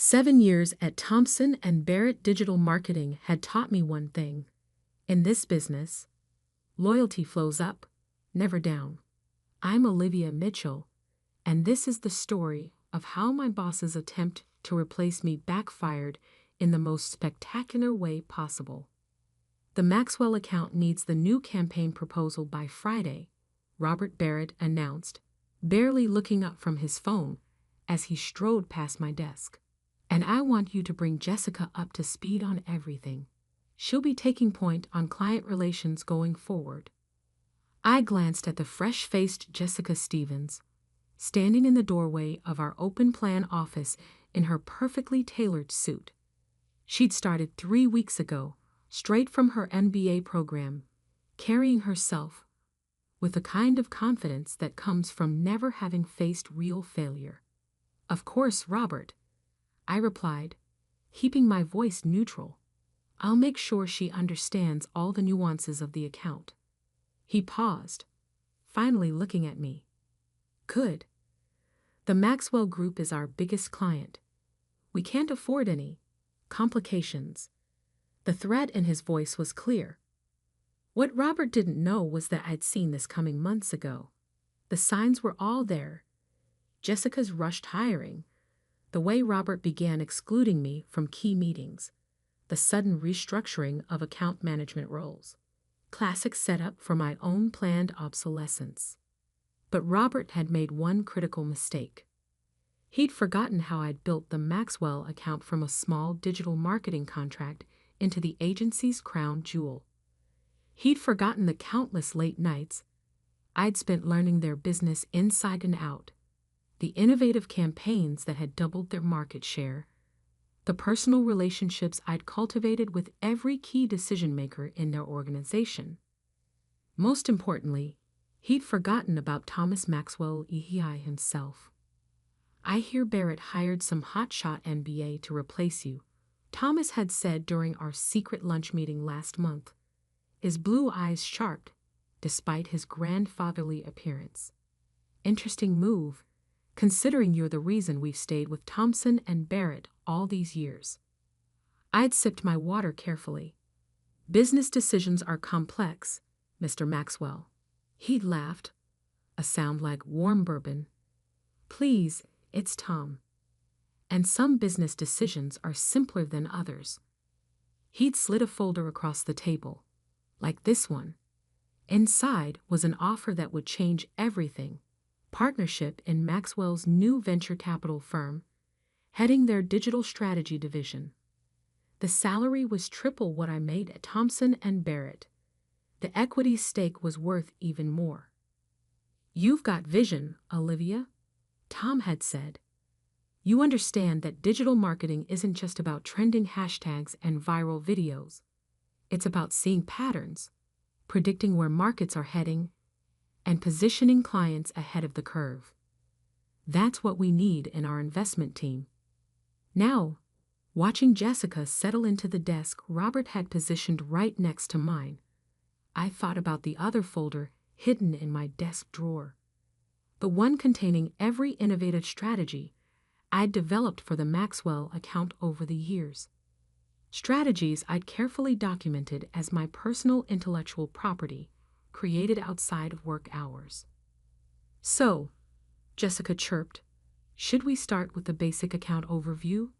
7 years at Thompson and Barrett Digital Marketing had taught me one thing. In this business, loyalty flows up, never down. I'm Olivia Mitchell, and this is the story of how my boss's attempt to replace me backfired in the most spectacular way possible. The Maxwell account needs the new campaign proposal by Friday, Robert Barrett announced, barely looking up from his phone as he strode past my desk. And I want you to bring Jessica up to speed on everything. She'll be taking point on client relations going forward. I glanced at the fresh-faced Jessica Stevens, standing in the doorway of our open-plan office in her perfectly tailored suit. She'd started 3 weeks ago, straight from her MBA program, carrying herself with the kind of confidence that comes from never having faced real failure. Of course, Robert, I replied, keeping my voice neutral. I'll make sure she understands all the nuances of the account. He paused, finally looking at me. Good. The Maxwell Group is our biggest client. We can't afford any complications. The threat in his voice was clear. What Robert didn't know was that I'd seen this coming months ago. The signs were all there. Jessica's rushed hiring, the way Robert began excluding me from key meetings, the sudden restructuring of account management roles. Classic setup for my own planned obsolescence. But Robert had made one critical mistake. He'd forgotten how I'd built the Maxwell account from a small digital marketing contract into the agency's crown jewel. He'd forgotten the countless late nights I'd spent learning their business inside and out, the innovative campaigns that had doubled their market share, the personal relationships I'd cultivated with every key decision-maker in their organization. Most importantly, he'd forgotten about Thomas Maxwell EHI himself. I hear Barrett hired some hotshot MBA to replace you, Thomas had said during our secret lunch meeting last month, his blue eyes sharp despite his grandfatherly appearance. Interesting move, considering you're the reason we've stayed with Thompson and Barrett all these years. I'd sipped my water carefully. Business decisions are complex, Mr. Maxwell. He'd laughed, a sound like warm bourbon. Please, it's Tom. And some business decisions are simpler than others. He'd slid a folder across the table, like this one. Inside was an offer that would change everything. Partnership in Maxwell's new venture capital firm, heading their digital strategy division. The salary was triple what I made at Thompson and Barrett. The equity stake was worth even more. You've got vision, Olivia, Tom had said. You understand that digital marketing isn't just about trending hashtags and viral videos. It's about seeing patterns, predicting where markets are heading, and positioning clients ahead of the curve. That's what we need in our investment team. Now, watching Jessica settle into the desk Robert had positioned right next to mine, I thought about the other folder hidden in my desk drawer. The one containing every innovative strategy I'd developed for the Maxwell account over the years. Strategies I'd carefully documented as my personal intellectual property, created outside of work hours. So, Jessica chirped, should we start with the basic account overview?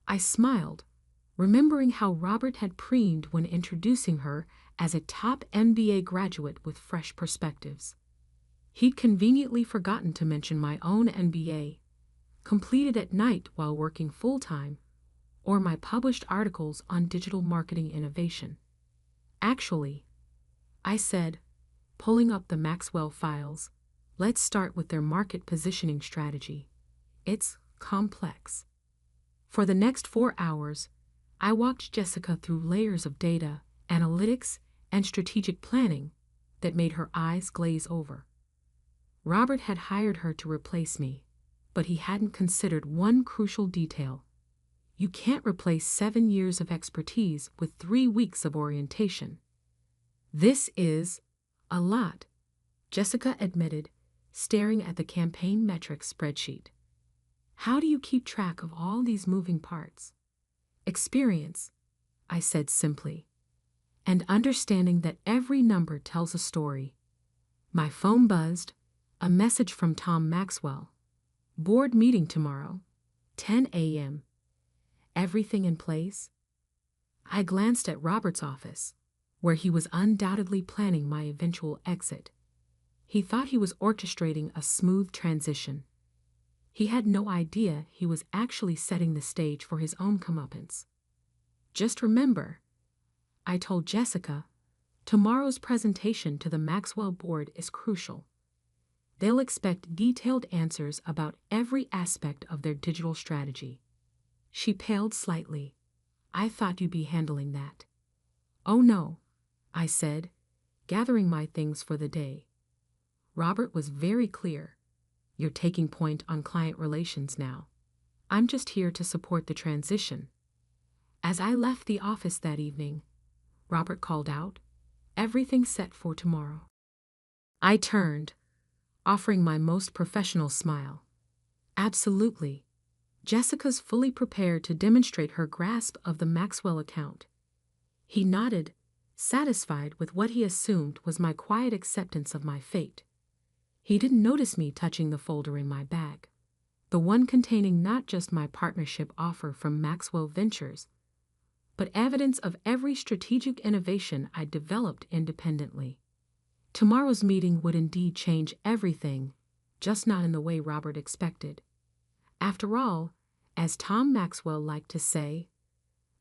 I smiled, remembering how Robert had preened when introducing her as a top MBA graduate with fresh perspectives. He'd conveniently forgotten to mention my own MBA, completed at night while working full-time, or my published articles on digital marketing innovation. Actually, I said, pulling up the Maxwell files, let's start with their market positioning strategy. It's complex. For the next 4 hours, I walked Jessica through layers of data, analytics, and strategic planning that made her eyes glaze over. Robert had hired her to replace me, but he hadn't considered one crucial detail. You can't replace 7 years of expertise with 3 weeks of orientation. This is a lot, Jessica admitted, staring at the campaign metrics spreadsheet. How do you keep track of all these moving parts? Experience, I said simply, and understanding that every number tells a story. My phone buzzed, a message from Tom Maxwell. Board meeting tomorrow, 10 a.m. Everything in place? I glanced at Robert's office, where he was undoubtedly planning my eventual exit. He thought he was orchestrating a smooth transition. He had no idea he was actually setting the stage for his own comeuppance. Just remember, I told Jessica, tomorrow's presentation to the Maxwell board is crucial. They'll expect detailed answers about every aspect of their digital strategy. She paled slightly. I thought you'd be handling that. Oh no, I said, gathering my things for the day. Robert was very clear. You're taking point on client relations now. I'm just here to support the transition. As I left the office that evening, Robert called out, everything set for tomorrow. I turned, offering my most professional smile. Absolutely. Jessica's fully prepared to demonstrate her grasp of the Maxwell account. He nodded, satisfied with what he assumed was my quiet acceptance of my fate. He didn't notice me touching the folder in my bag, the one containing not just my partnership offer from Maxwell Ventures, but evidence of every strategic innovation I developed independently. Tomorrow's meeting would indeed change everything, just not in the way Robert expected. After all, as Tom Maxwell liked to say,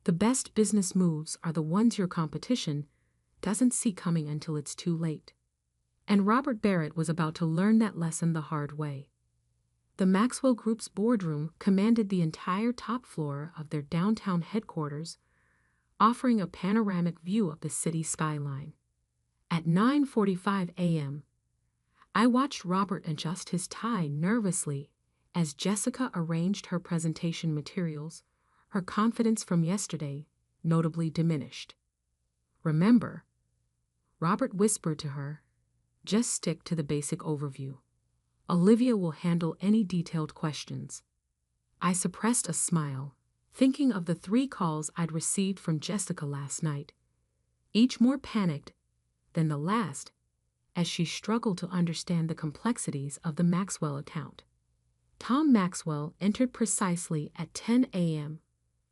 the best business moves are the ones your competition doesn't see coming until it's too late. And Robert Barrett was about to learn that lesson the hard way. The Maxwell Group's boardroom commanded the entire top floor of their downtown headquarters, offering a panoramic view of the city skyline. At 9:45 a.m., I watched Robert adjust his tie nervously as Jessica arranged her presentation materials. Her confidence from yesterday notably diminished. Remember, Robert whispered to her, just stick to the basic overview. Olivia will handle any detailed questions. I suppressed a smile, thinking of the 3 calls I'd received from Jessica last night, each more panicked than the last, as she struggled to understand the complexities of the Maxwell account. Tom Maxwell entered precisely at 10 a.m.,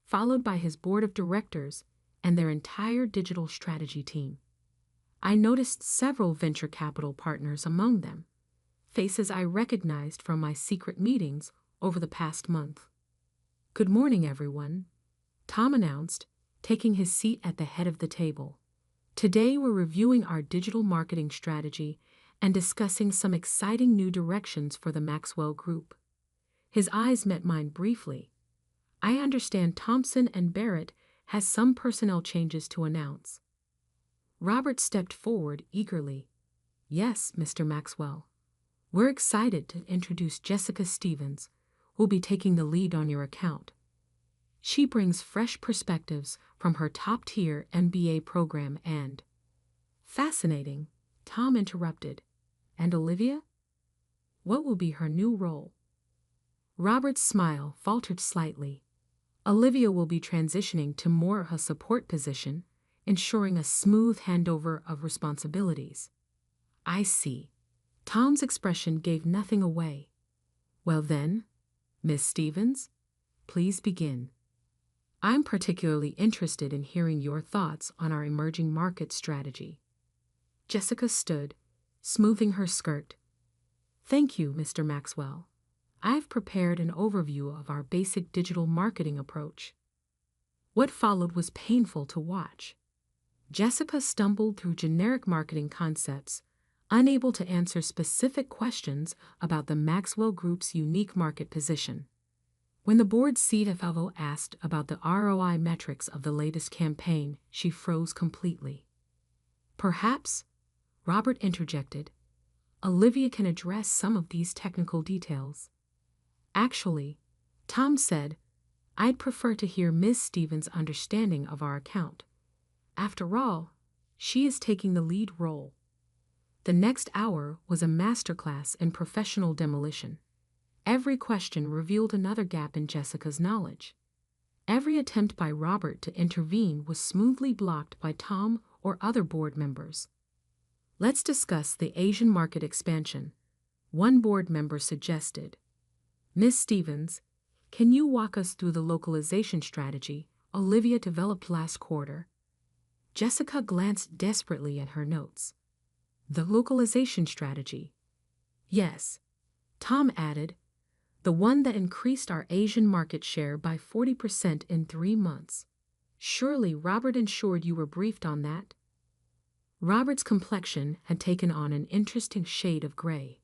followed by his board of directors and their entire digital strategy team. I noticed several venture capital partners among them, faces I recognized from my secret meetings over the past month. Good morning, everyone, Tom announced, taking his seat at the head of the table. Today we're reviewing our digital marketing strategy and discussing some exciting new directions for the Maxwell Group. His eyes met mine briefly. I understand Thompson and Barrett has some personnel changes to announce. Robert stepped forward eagerly. Yes, Mr. Maxwell. We're excited to introduce Jessica Stevens, who'll be taking the lead on your account. She brings fresh perspectives from her top-tier MBA program and... Fascinating, Tom interrupted. And Olivia? What will be her new role? Robert's smile faltered slightly. Olivia will be transitioning to more of a support position, ensuring a smooth handover of responsibilities. I see. Tom's expression gave nothing away. Well then, Miss Stevens, please begin. I'm particularly interested in hearing your thoughts on our emerging market strategy. Jessica stood, smoothing her skirt. Thank you, Mr. Maxwell. I've prepared an overview of our basic digital marketing approach. What followed was painful to watch. Jessica stumbled through generic marketing concepts, unable to answer specific questions about the Maxwell Group's unique market position. When the board's CFO asked about the ROI metrics of the latest campaign, she froze completely. Perhaps, Robert interjected, Olivia can address some of these technical details. Actually, Tom said, I'd prefer to hear Ms. Stevens' understanding of our account. After all, she is taking the lead role. The next hour was a masterclass in professional demolition. Every question revealed another gap in Jessica's knowledge. Every attempt by Robert to intervene was smoothly blocked by Tom or other board members. Let's discuss the Asian market expansion, one board member suggested. Miss Stevens, can you walk us through the localization strategy Olivia developed last quarter? Jessica glanced desperately at her notes. The localization strategy. Yes, Tom added, the one that increased our Asian market share by 40% in 3 months. Surely Robert ensured you were briefed on that? Robert's complexion had taken on an interesting shade of gray.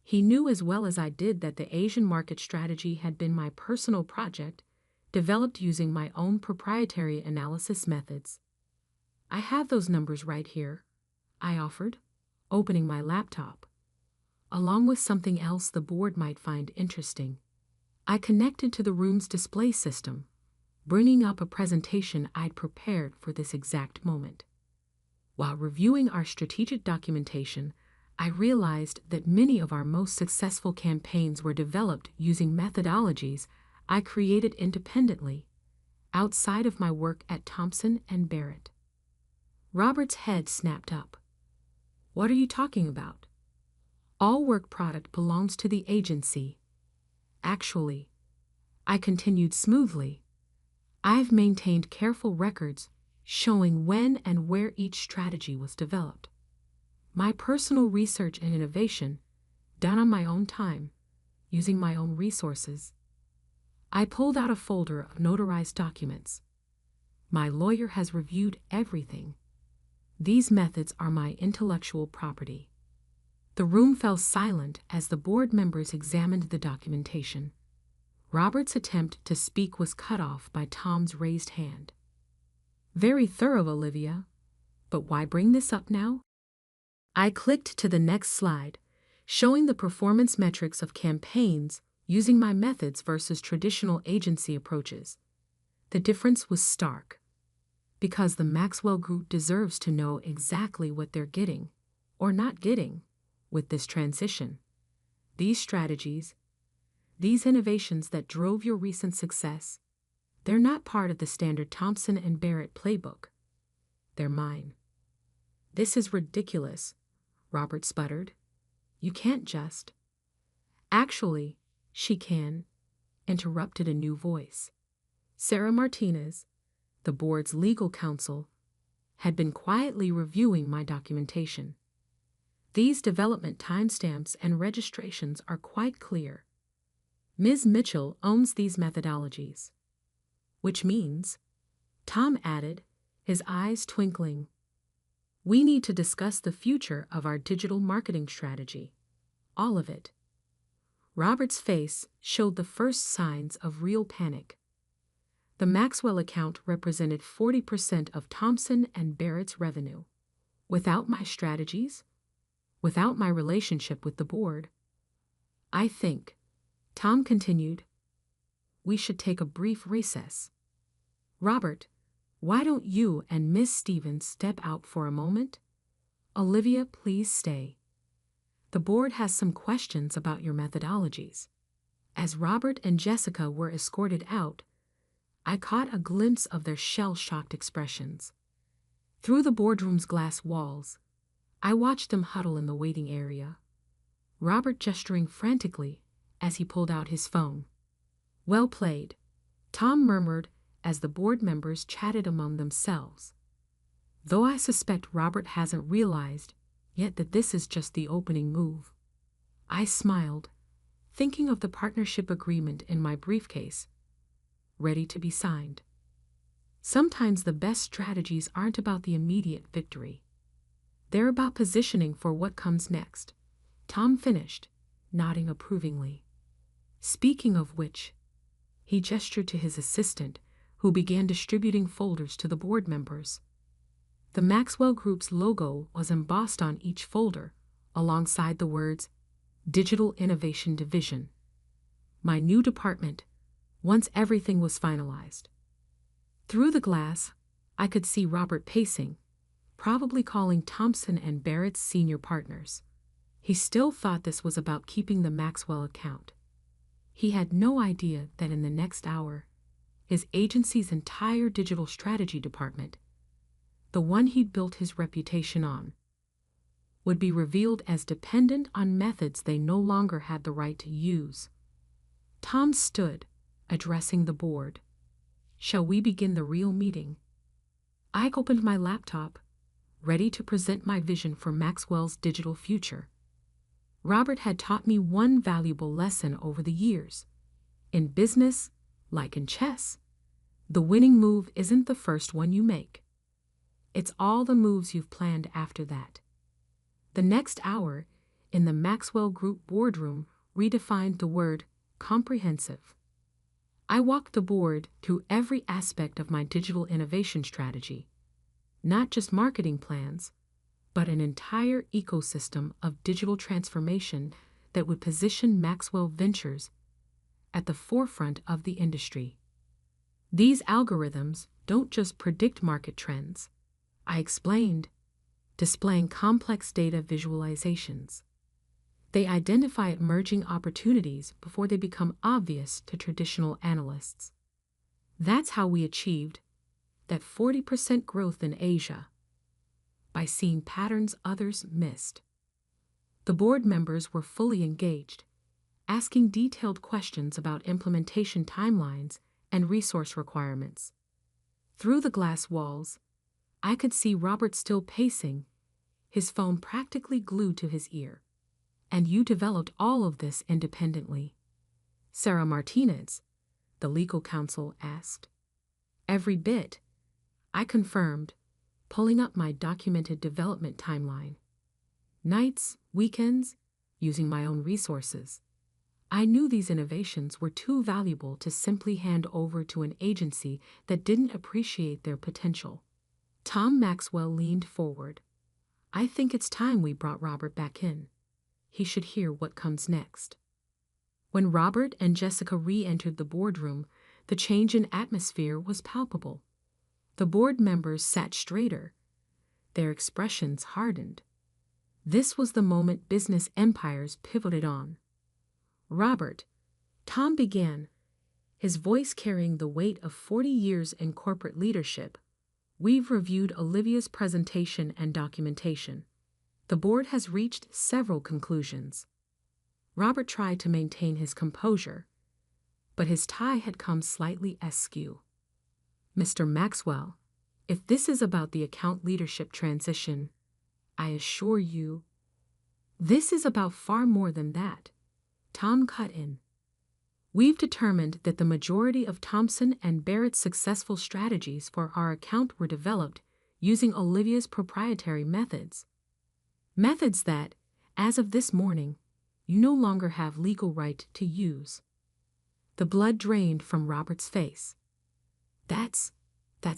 He knew as well as I did that the Asian market strategy had been my personal project, developed using my own proprietary analysis methods. I have those numbers right here, I offered, opening my laptop. Along with something else the board might find interesting. I connected to the room's display system, bringing up a presentation I'd prepared for this exact moment. While reviewing our strategic documentation, I realized that many of our most successful campaigns were developed using methodologies I created independently, outside of my work at Thompson and Barrett. Robert's head snapped up. What are you talking about? All work product belongs to the agency. Actually, I continued smoothly, I've maintained careful records showing when and where each strategy was developed. My personal research and innovation, done on my own time, using my own resources. I pulled out a folder of notarized documents. My lawyer has reviewed everything. These methods are my intellectual property. The room fell silent as the board members examined the documentation. Robert's attempt to speak was cut off by Tom's raised hand. Very thorough, Olivia. But why bring this up now? I clicked to the next slide, showing the performance metrics of campaigns using my methods versus traditional agency approaches. The difference was stark. Because the Maxwell Group deserves to know exactly what they're getting, or not getting, with this transition. These strategies, these innovations that drove your recent success, they're not part of the standard Thompson and Barrett playbook. They're mine. This is ridiculous, Robert sputtered. You can't just. Actually, she can, interrupted a new voice. Sarah Martinez, the board's legal counsel, had been quietly reviewing my documentation. These development timestamps and registrations are quite clear. Ms. Mitchell owns these methodologies. Which means, Tom added, his eyes twinkling, we need to discuss the future of our digital marketing strategy. All of it. Robert's face showed the first signs of real panic. The Maxwell account represented 40% of Thompson and Barrett's revenue. Without my strategies, without my relationship with the board, I think, Tom continued, we should take a brief recess. Robert, why don't you and Miss Stevens step out for a moment? Olivia, please stay. The board has some questions about your methodologies. As Robert and Jessica were escorted out, I caught a glimpse of their shell-shocked expressions. Through the boardroom's glass walls, I watched them huddle in the waiting area, Robert gesturing frantically as he pulled out his phone. Well played, Tom murmured as the board members chatted among themselves. Though I suspect Robert hasn't realized yet that this is just the opening move. I smiled, thinking of the partnership agreement in my briefcase, ready to be signed. Sometimes the best strategies aren't about the immediate victory. They're about positioning for what comes next. Tom finished, nodding approvingly. Speaking of which, he gestured to his assistant, who began distributing folders to the board members. The Maxwell Group's logo was embossed on each folder, alongside the words, Digital Innovation Division. My new department, once everything was finalized. Through the glass, I could see Robert pacing, probably calling Thompson and Barrett's senior partners. He still thought this was about keeping the Maxwell account. He had no idea that in the next hour, his agency's entire digital strategy department, the one he'd built his reputation on, would be revealed as dependent on methods they no longer had the right to use. Tom stood, addressing the board. "Shall we begin the real meeting?" I opened my laptop, ready to present my vision for Maxwell's digital future. Robert had taught me one valuable lesson over the years. In business, like in chess, the winning move isn't the first one you make. It's all the moves you've planned after that. The next hour, in the Maxwell Group boardroom, redefined the word comprehensive. I walked the board through every aspect of my digital innovation strategy, not just marketing plans, but an entire ecosystem of digital transformation that would position Maxwell Ventures at the forefront of the industry. These algorithms don't just predict market trends, I explained, displaying complex data visualizations. They identify emerging opportunities before they become obvious to traditional analysts. That's how we achieved that 40% growth in Asia, by seeing patterns others missed. The board members were fully engaged, asking detailed questions about implementation timelines and resource requirements. Through the glass walls, I could see Robert still pacing, his phone practically glued to his ear. "And you developed all of this independently?" Sarah Martinez, the legal counsel, asked. "Every bit," I confirmed, pulling up my documented development timeline. Nights, weekends, using my own resources. I knew these innovations were too valuable to simply hand over to an agency that didn't appreciate their potential. Tom Maxwell leaned forward. "I think it's time we brought Robert back in. He should hear what comes next." When Robert and Jessica re-entered the boardroom, the change in atmosphere was palpable. The board members sat straighter. Their expressions hardened. This was the moment business empires pivoted on. "Robert," Tom began, his voice carrying the weight of 40 years in corporate leadership, "we've reviewed Olivia's presentation and documentation. The board has reached several conclusions." Robert tried to maintain his composure, but his tie had come slightly askew. "Mr. Maxwell, if this is about the account leadership transition, I assure you, this is about far more than that," Tom cut in. "We've determined that the majority of Thompson and Barrett's successful strategies for our account were developed using Olivia's proprietary methods. Methods that, as of this morning, you no longer have legal right to use." The blood drained from Robert's face. That's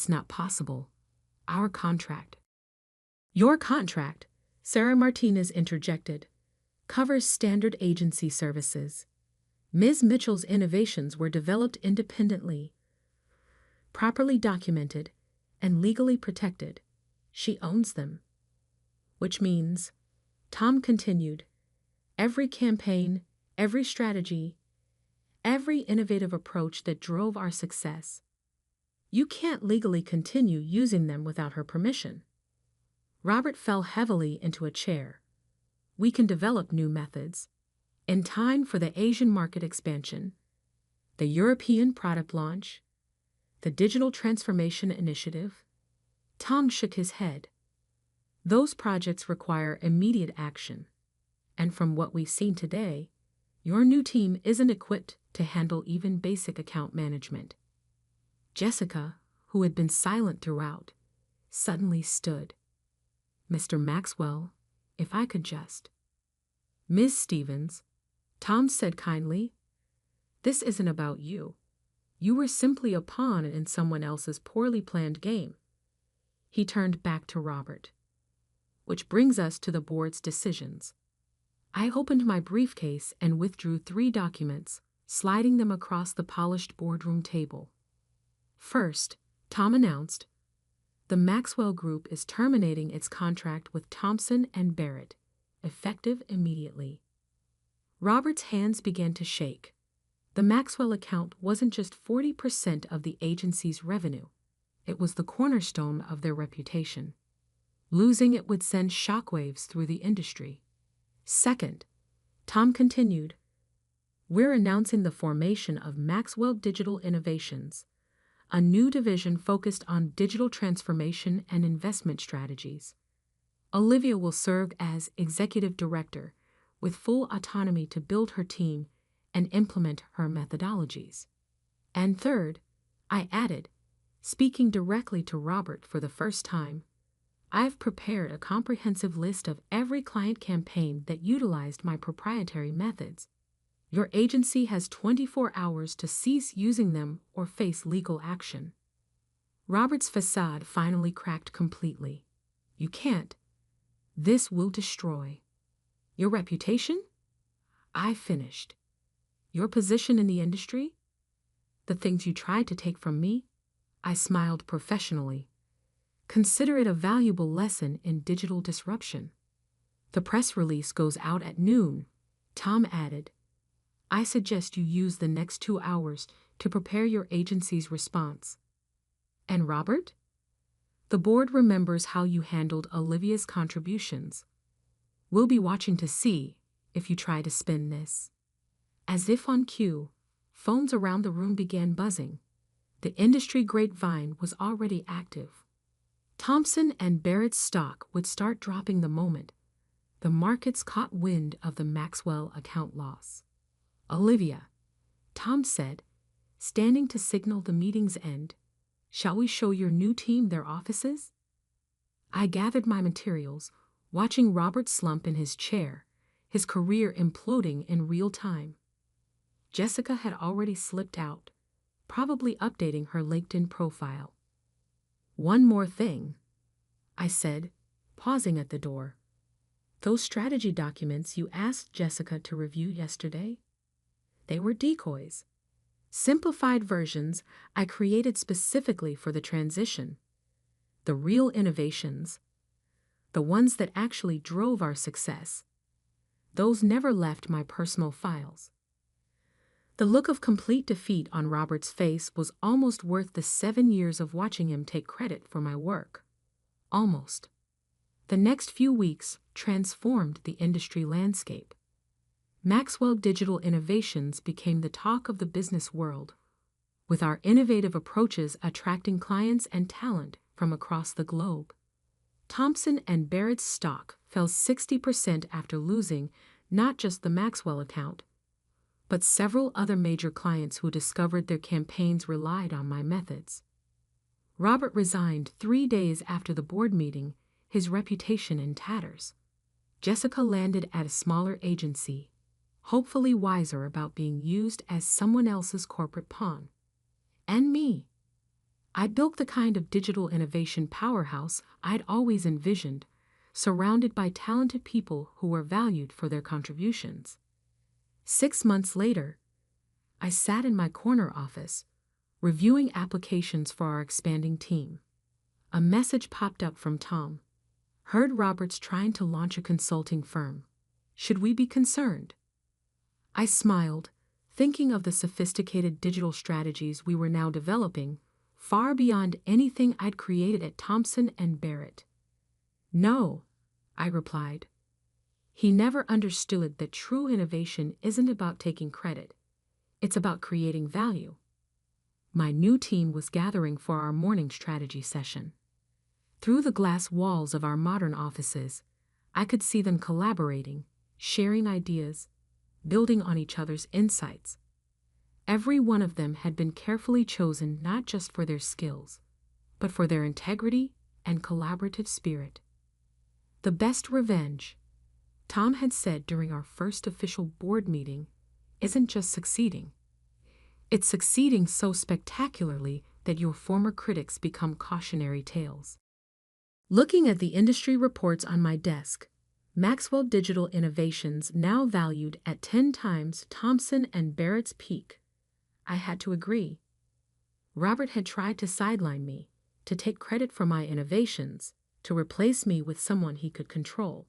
not possible. Our contract." "Your contract," Sarah Martinez interjected, "covers standard agency services. Ms. Mitchell's innovations were developed independently, properly documented, and legally protected. She owns them. Which means," Tom continued, "every campaign, every strategy, every innovative approach that drove our success. You can't legally continue using them without her permission." Robert fell heavily into a chair. "We can develop new methods, in time for the Asian market expansion, the European product launch, the digital transformation initiative." Tom shook his head. "Those projects require immediate action, and from what we've seen today, your new team isn't equipped to handle even basic account management." Jessica, who had been silent throughout, suddenly stood. "Mr. Maxwell, if I could just—" "Ms. Stevens," Tom said kindly, "this isn't about you. You were simply a pawn in someone else's poorly planned game." He turned back to Robert. "Which brings us to the board's decisions." I opened my briefcase and withdrew 3 documents, sliding them across the polished boardroom table. First, Tom announced, "The Maxwell Group is terminating its contract with Thompson and Barrett, effective immediately." Robert's hands began to shake. The Maxwell account wasn't just 40% of the agency's revenue. It was the cornerstone of their reputation. Losing it would send shockwaves through the industry. Second, Tom continued, we're announcing the formation of Maxwell Digital Innovations, a new division focused on digital transformation and investment strategies. Olivia will serve as executive director, with full autonomy to build her team and implement her methodologies. And third, I added, speaking directly to Robert for the first time, I've prepared a comprehensive list of every client campaign that utilized my proprietary methods. Your agency has 24 hours to cease using them or face legal action. Robert's facade finally cracked completely. You can't. This will destroy your reputation? I finished. Your position in the industry? The things you tried to take from me? I smiled professionally. Consider it a valuable lesson in digital disruption. The press release goes out at noon, Tom added. I suggest you use the next 2 hours to prepare your agency's response. And Robert? The board remembers how you handled Olivia's contributions. We'll be watching to see if you try to spin this. As if on cue, phones around the room began buzzing. The industry grapevine was already active. Thompson and Barrett's stock would start dropping the moment the markets caught wind of the Maxwell account loss. Olivia, Tom said, standing to signal the meeting's end, shall we show your new team their offices? I gathered my materials, watching Robert slump in his chair, his career imploding in real time. Jessica had already slipped out, probably updating her LinkedIn profile. One more thing, I said, pausing at the door. Those strategy documents you asked Jessica to review yesterday? They were decoys. Simplified versions I created specifically for the transition. The real innovations, the ones that actually drove our success, those never left my personal files. The look of complete defeat on Robert's face was almost worth the 7 years of watching him take credit for my work. Almost. The next few weeks transformed the industry landscape. Maxwell Digital Innovations became the talk of the business world, with our innovative approaches attracting clients and talent from across the globe. Thompson and Barrett's stock fell 60% after losing not just the Maxwell account, but several other major clients who discovered their campaigns relied on my methods. Robert resigned 3 days after the board meeting, his reputation in tatters. Jessica landed at a smaller agency, hopefully wiser about being used as someone else's corporate pawn. And me. I built the kind of digital innovation powerhouse I'd always envisioned, surrounded by talented people who were valued for their contributions. 6 months later, I sat in my corner office, reviewing applications for our expanding team. A message popped up from Tom. Heard Robert's trying to launch a consulting firm. Should we be concerned? I smiled, thinking of the sophisticated digital strategies we were now developing, far beyond anything I'd created at Thompson and Barrett. No, I replied. He never understood that true innovation isn't about taking credit. It's about creating value. My new team was gathering for our morning strategy session. Through the glass walls of our modern offices, I could see them collaborating, sharing ideas, building on each other's insights. Every one of them had been carefully chosen not just for their skills, but for their integrity and collaborative spirit. The best revenge, Tom had said during our first official board meeting, isn't just succeeding. It's succeeding so spectacularly that your former critics become cautionary tales. Looking at the industry reports on my desk, Maxwell Digital Innovations now valued at 10 times Thompson and Barrett's peak. I had to agree. Robert had tried to sideline me, to take credit for my innovations, to replace me with someone he could control.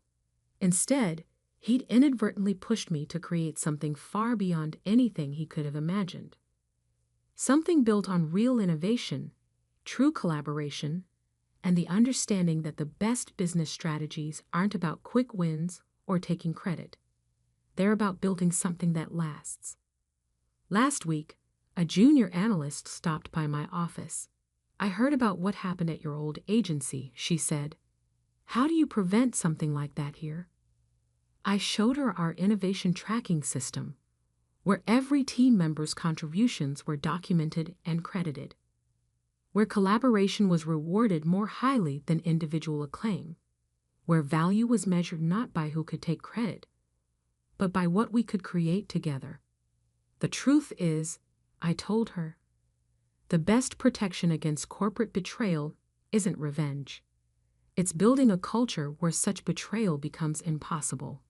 Instead, He'd inadvertently pushed me to create something far beyond anything he could have imagined. Something built on real innovation, true collaboration, and the understanding that the best business strategies aren't about quick wins or taking credit. They're about building something that lasts. Last week, a junior analyst stopped by my office. "I heard about what happened at your old agency," she said. "How do you prevent something like that here?" I showed her our innovation tracking system, where every team member's contributions were documented and credited, where collaboration was rewarded more highly than individual acclaim, where value was measured not by who could take credit, but by what we could create together. "The truth is," I told her, "the best protection against corporate betrayal isn't revenge. It's building a culture where such betrayal becomes impossible."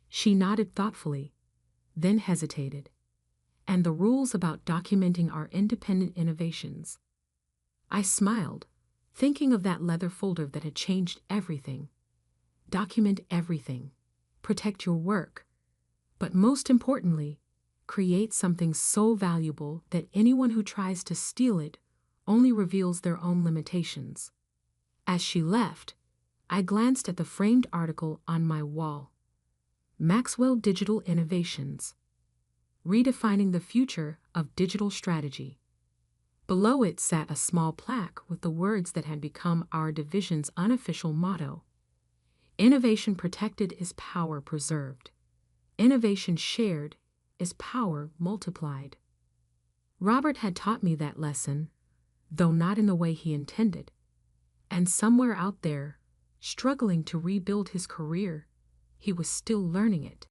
She nodded thoughtfully, then hesitated. "And the rules about documenting our independent innovations." I smiled, thinking of that leather folder that had changed everything. Document everything. Protect your work. But most importantly, create something so valuable that anyone who tries to steal it only reveals their own limitations. As she left, I glanced at the framed article on my wall. Maxwell Digital Innovations, Redefining the Future of Digital Strategy. Below it sat a small plaque with the words that had become our division's unofficial motto: "Innovation protected is power preserved. Innovation shared is power multiplied." Robert had taught me that lesson, though not in the way he intended. And somewhere out there, struggling to rebuild his career, he was still learning it.